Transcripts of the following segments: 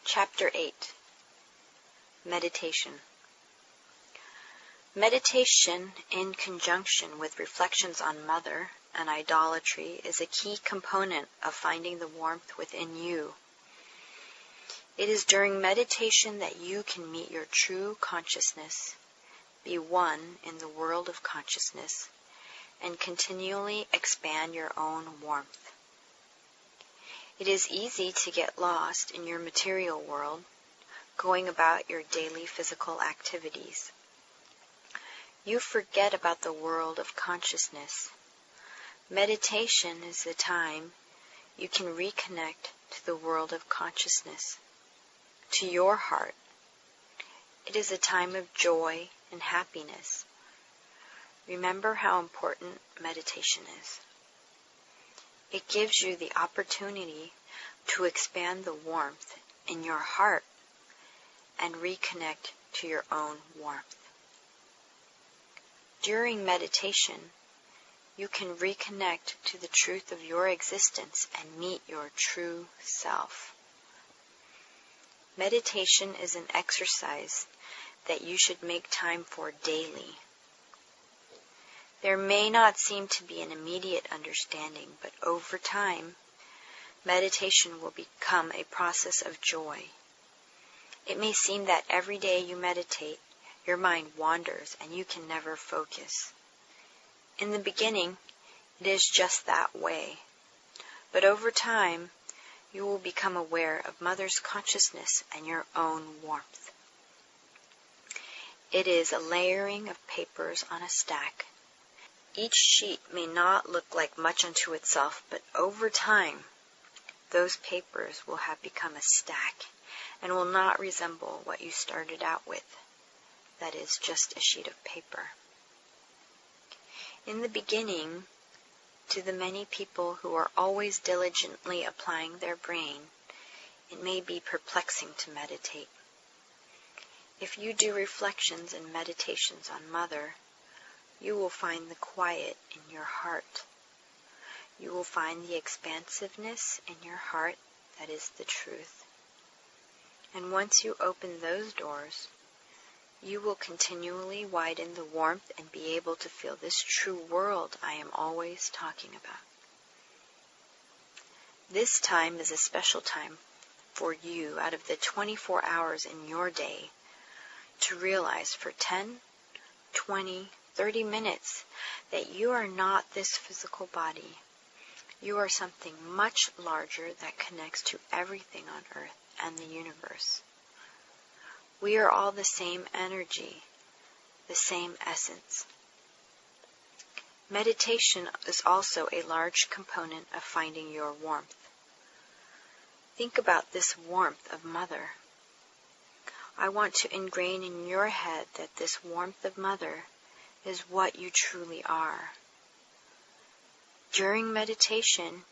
Chapter 8 Meditation. Meditation, in conjunction with reflections on mother and idolatry, is a key component of finding the warmth within you. It is during meditation that you can meet your true consciousness, be one in the world of consciousness, and continually expand your own warmth. It is easy to get lost in your material world, going about your daily physical activities. You forget about the world of consciousness. Meditation is the time you can reconnect to the world of consciousness, to your heart. It is a time of joy and happiness. Remember how important meditation is. It gives you the opportunity to expand the warmth in your heart and reconnect to your own warmth. During meditation, you can reconnect to the truth of your existence and meet your true self. Meditation is an exercise that you should make time for daily. There may not seem to be an immediate understanding, but over time, meditation will become a process of joy. It may seem that every day you meditate, your mind wanders and you can never focus. In the beginning, it is just that way. But over time, you will become aware of Mother's consciousness and your own warmth. It is a layering of papers on a stack. Each sheet may not look like much unto itself, but over time, those papers will have become a stack and will not resemble what you started out with. That is, just a sheet of paper. In the beginning, to the many people who are always diligently applying their brain, it may be perplexing to meditate. If you do reflections and meditations on Mother, you will find the quiet in your heart. You will find the expansiveness in your heart that is the truth. And once you open those doors, you will continually widen the warmth and be able to feel this true world I am always talking about. This time is a special time for you out of the 24 hours in your day to realize for 10, 20, 30 minutes that you are not this physical body. You are something much larger that connects to everything on earth and the universe. We are all the same energy, the same essence. Meditation is also a large component of finding your warmth. Think about this warmth of Mother. I want to ingrain in your head that this warmth of Mother is what you truly are. During meditation,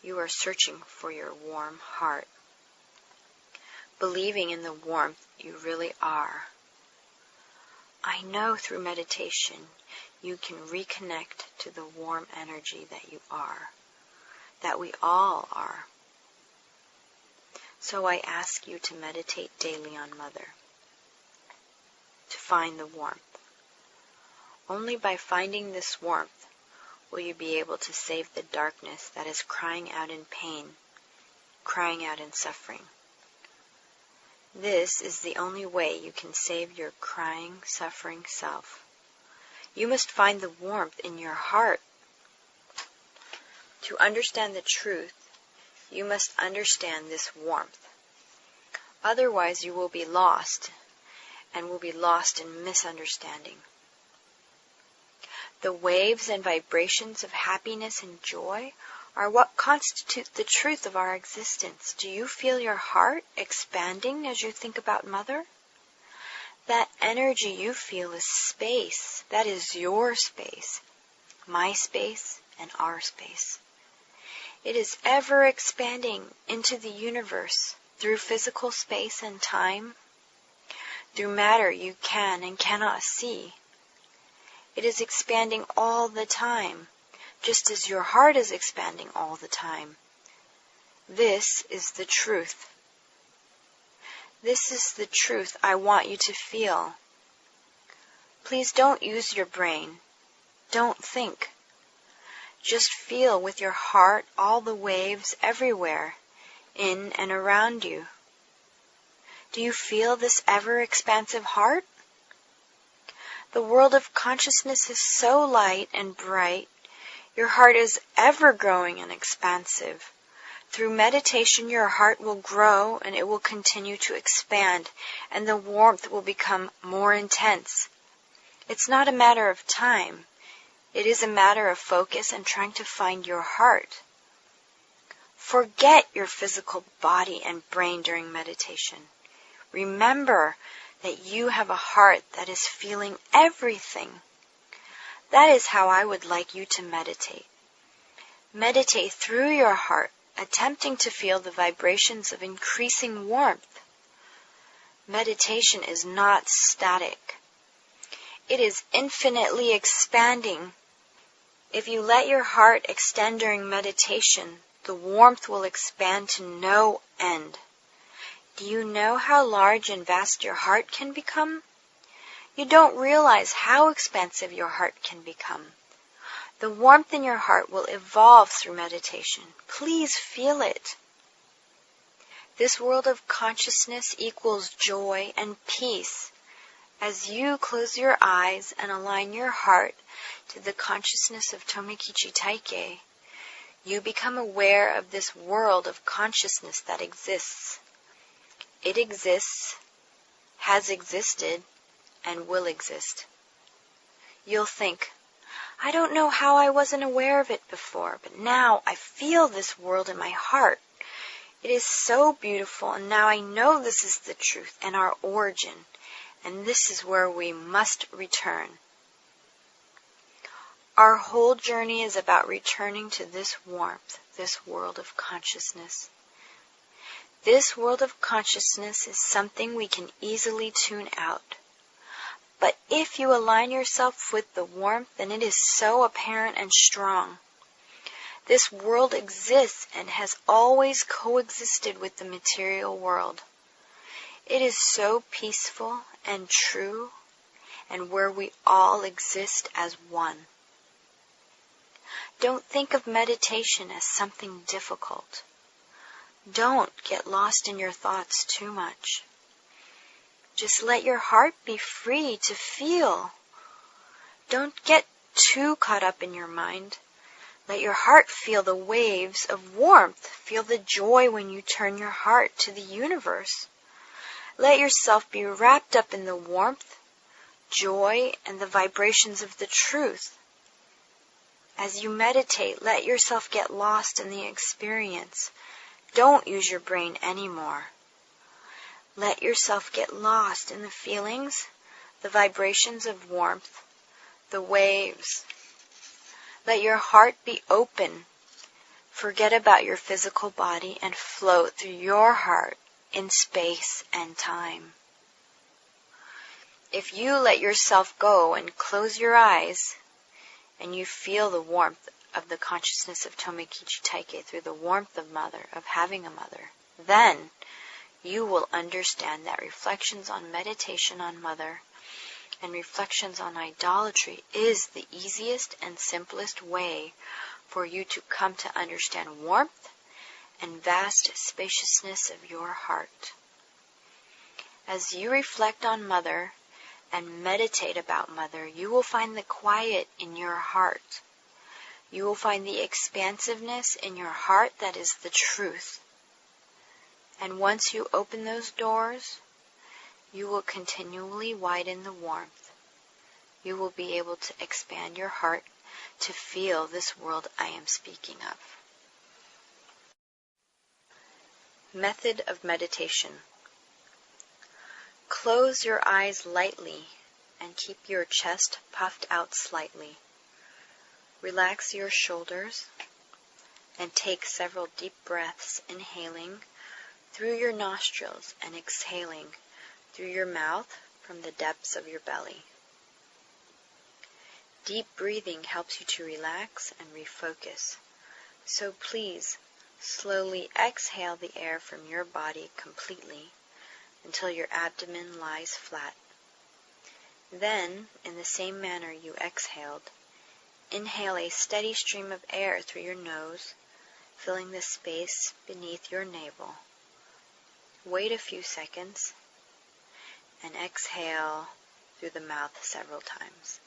you are searching for your warm heart, believing in the warmth you really are. I know through meditation you can reconnect to the warm energy that you are, that we all are. So I ask you to meditate daily on Mother, to find the warmth. Only by finding this warmth will you be able to save the darkness that is crying out in pain, crying out in suffering. This is the only way you can save your crying, suffering self. You must find the warmth in your heart. To understand the truth, you must understand this warmth. Otherwise, you will be lost, and will be lost in misunderstanding. The waves and vibrations of happiness and joy are what constitute the truth of our existence. Do you feel your heart expanding as you think about Mother? That energy you feel is space. That is your space, my space, and our space. It is ever expanding into the universe through physical space and time, through matter you can and cannot see. It is expanding all the time, just as your heart is expanding all the time. This is the truth. This is the truth I want you to feel. Please don't use your brain. Don't think. Just feel with your heart all the waves everywhere, in and around you. Do you feel this ever-expansive heart? The world of consciousness is so light and bright. Your heart is ever-growing and expansive. Through meditation, your heart will grow and it will continue to expand, and the warmth will become more intense. It's not a matter of time. It is a matter of focus and trying to find your heart. Forget your physical body and brain during meditation. Remember that you have a heart that is feeling everything. That is how I would like you to meditate. Meditate through your heart, attempting to feel the vibrations of increasing warmth. Meditation is not static. It is infinitely expanding. If you let your heart extend during meditation, the warmth will expand to no end. Do you know how large and vast your heart can become? You don't realize how expansive your heart can become. The warmth in your heart will evolve through meditation. Please feel it. This world of consciousness equals joy and peace. As you close your eyes and align your heart to the consciousness of Tomekichi Taike, you become aware of this world of consciousness that exists. It exists, has existed, and will exist. You'll think, I don't know how I wasn't aware of it before, but now I feel this world in my heart. It is so beautiful, and now I know this is the truth and our origin, and this is where we must return. Our whole journey is about returning to this warmth, this world of consciousness. This world of consciousness is something we can easily tune out. But if you align yourself with the warmth, then it is so apparent and strong. This world exists and has always coexisted with the material world. It is so peaceful and true, and where we all exist as one. Don't think of meditation as something difficult. Don't get lost in your thoughts too much. Just let your heart be free to feel. Don't get too caught up in your mind. Let your heart feel the waves of warmth. Feel the joy when you turn your heart to the universe. Let yourself be wrapped up in the warmth, joy, and the vibrations of the truth. As you meditate, let yourself get lost in the experience. Don't use your brain anymore. Let yourself get lost in the feelings, the vibrations of warmth, the waves. Let your heart be open. Forget about your physical body and float through your heart in space and time. If you let yourself go and close your eyes, and you feel the warmth of the consciousness of Tomekichi Taike through the warmth of mother, of having a mother, then you will understand that reflections on meditation on mother and reflections on idolatry is the easiest and simplest way for you to come to understand warmth and vast spaciousness of your heart. As you reflect on mother and meditate about mother, you will find the quiet in your heart. You will find the expansiveness in your heart that is the truth. And once you open those doors, you will continually widen the warmth. You will be able to expand your heart to feel this world I am speaking of. Method of meditation. Close your eyes lightly and keep your chest puffed out slightly. Relax your shoulders and take several deep breaths, inhaling through your nostrils and exhaling through your mouth from the depths of your belly. Deep breathing helps you to relax and refocus. So please slowly exhale the air from your body completely, until your abdomen lies flat. Then, in the same manner you exhaled, inhale a steady stream of air through your nose, filling the space beneath your navel. Wait a few seconds, and exhale through the mouth several times.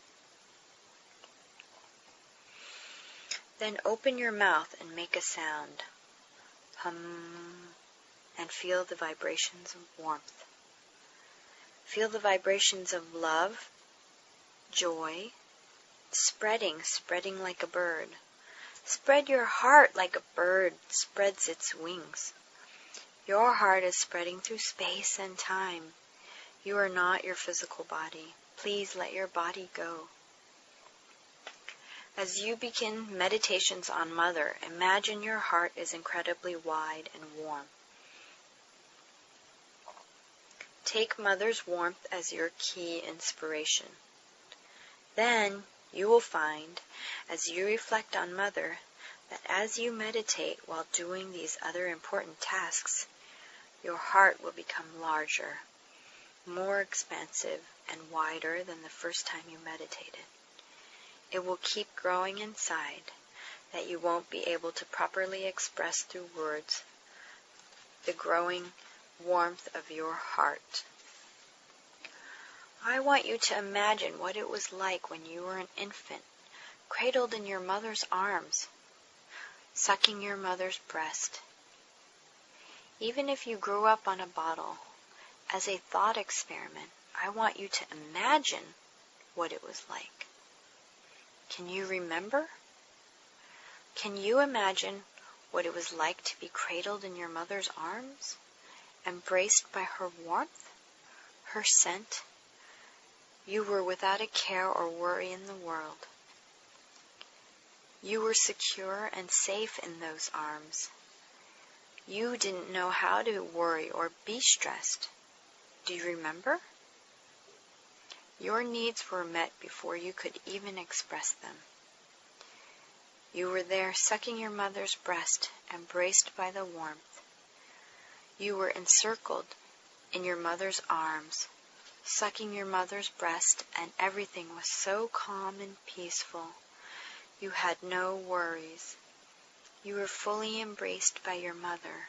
Then open your mouth and make a sound. Hum, and feel the vibrations of warmth. Feel the vibrations of love, joy, spreading like a bird. Spread your heart like a bird spreads its wings. Your heart is spreading through space and time. You are not your physical body. Please let your body go. As you begin meditations on Mother, imagine your heart is incredibly wide and warm. Take Mother's warmth as your key inspiration. Then you will find, as you reflect on Mother, that as you meditate while doing these other important tasks, your heart will become larger, more expansive, and wider than the first time you meditated. It will keep growing inside, that you won't be able to properly express through words the growing warmth of your heart. I want you to imagine what it was like when you were an infant, cradled in your mother's arms, sucking your mother's breast. Even if you grew up on a bottle, as a thought experiment, I want you to imagine what it was like. Can you remember? Can you imagine what it was like to be cradled in your mother's arms, embraced by her warmth, her scent? You were without a care or worry in the world. You were secure and safe in those arms. You didn't know how to worry or be stressed. Do you remember? Your needs were met before you could even express them. You were there sucking your mother's breast, embraced by the warmth. You were encircled in your mother's arms, sucking your mother's breast, and everything was so calm and peaceful. You had no worries. You were fully embraced by your mother.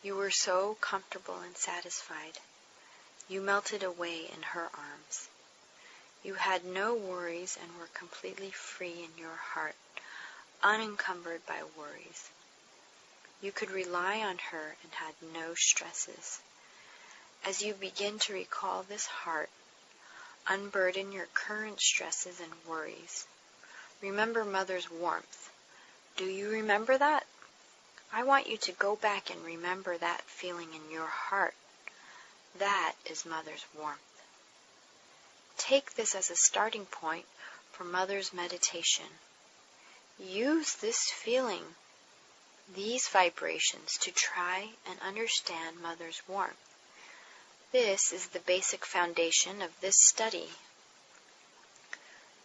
You were so comfortable and satisfied. You melted away in her arms. You had no worries and were completely free in your heart, unencumbered by worries. You could rely on her and had no stresses. As you begin to recall this heart, unburden your current stresses and worries. Remember Mother's warmth. Do you remember that? I want you to go back and remember that feeling in your heart. That is Mother's warmth. Take this as a starting point for Mother's meditation. Use this feeling, these vibrations, to try and understand Mother's warmth. This is the basic foundation of this study.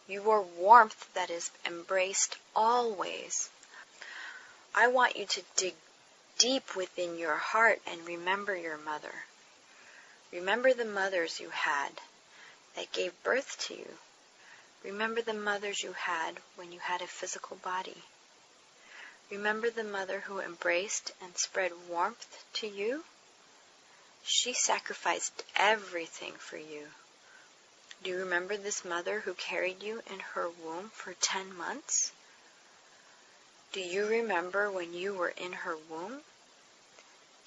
Your warmth that is embraced always. I want you to dig deep within your heart and remember your mother. Remember the mothers you had that gave birth to you. Remember the mothers you had when you had a physical body. Remember the mother who embraced and spread warmth to you. She sacrificed everything for you. Do you remember this mother who carried you in her womb for 10 months? Do you remember when you were in her womb?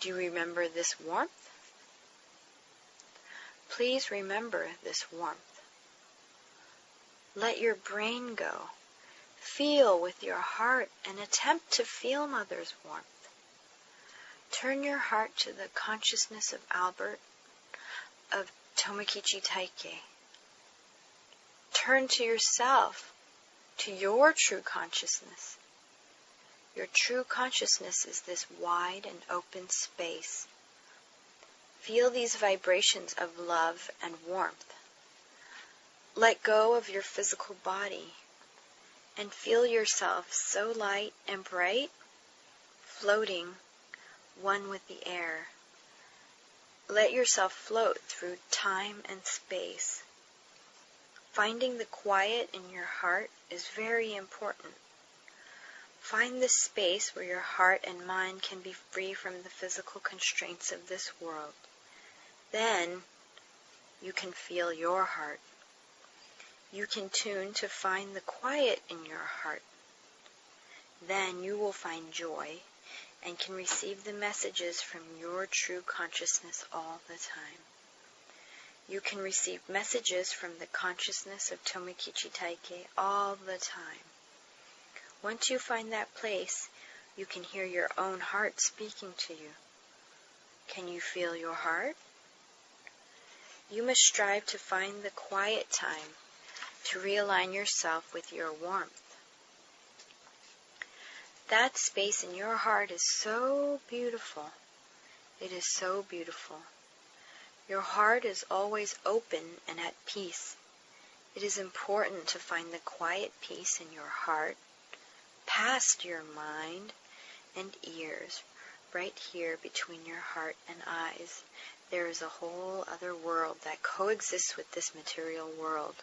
Do you remember this warmth? Please remember this warmth. Let your brain go. Feel with your heart and attempt to feel Mother's warmth. Turn your heart to the consciousness of Albert, of Tomokichi Taike. Turn to yourself, to your true consciousness. Your true consciousness is this wide and open space. Feel these vibrations of love and warmth. Let go of your physical body and feel yourself so light and bright, floating, one with the air. Let yourself float through time and space. Finding the quiet in your heart is very important. Find the space where your heart and mind can be free from the physical constraints of this world. Then you can feel your heart. You can tune to find the quiet in your heart. Then you will find joy and can receive the messages from your true consciousness all the time. You can receive messages from the consciousness of Tomokichi Taike all the time. Once you find that place, you can hear your own heart speaking to you. Can you feel your heart? You must strive to find the quiet time to realign yourself with your warmth. That space in your heart is so beautiful. It is so beautiful. Your heart is always open and at peace. It is important to find the quiet peace in your heart, past your mind and ears, right here between your heart and eyes. There is a whole other world that coexists with this material world.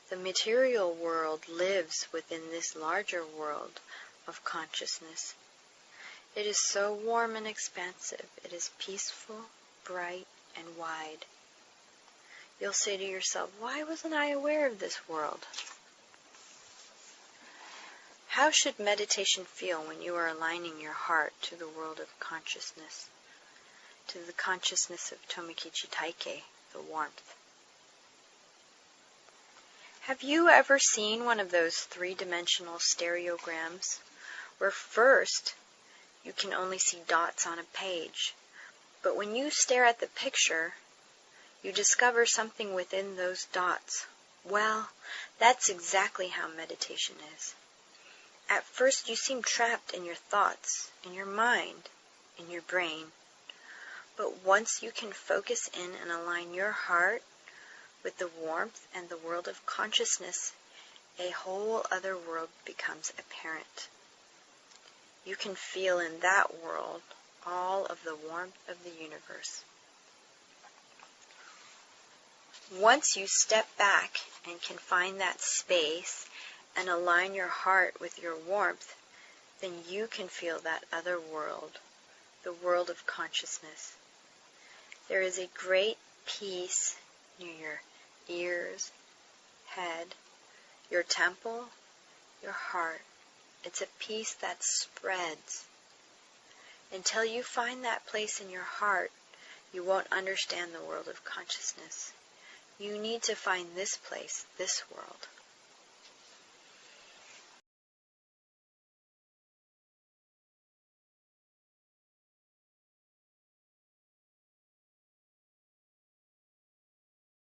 The material world lives within this larger world of consciousness. It is so warm and expansive. It is peaceful, bright, and wide. You'll say to yourself, why wasn't I aware of this world? How should meditation feel when you are aligning your heart to the world of consciousness, to the consciousness of Tomokichi Taike, the warmth? Have you ever seen one of those three-dimensional stereograms where first you can only see dots on a page, but when you stare at the picture, you discover something within those dots? Well, that's exactly how meditation is. At first you seem trapped in your thoughts, in your mind, in your brain. But once you can focus in and align your heart with the warmth and the world of consciousness, a whole other world becomes apparent. You can feel in that world all of the warmth of the universe. Once you step back and can find that space and align your heart with your warmth, then you can feel that other world, the world of consciousness. There is a great peace near your ears, head, your temple, your heart. It's a peace that spreads. Until you find that place in your heart, you won't understand the world of consciousness. You need to find this place, this world.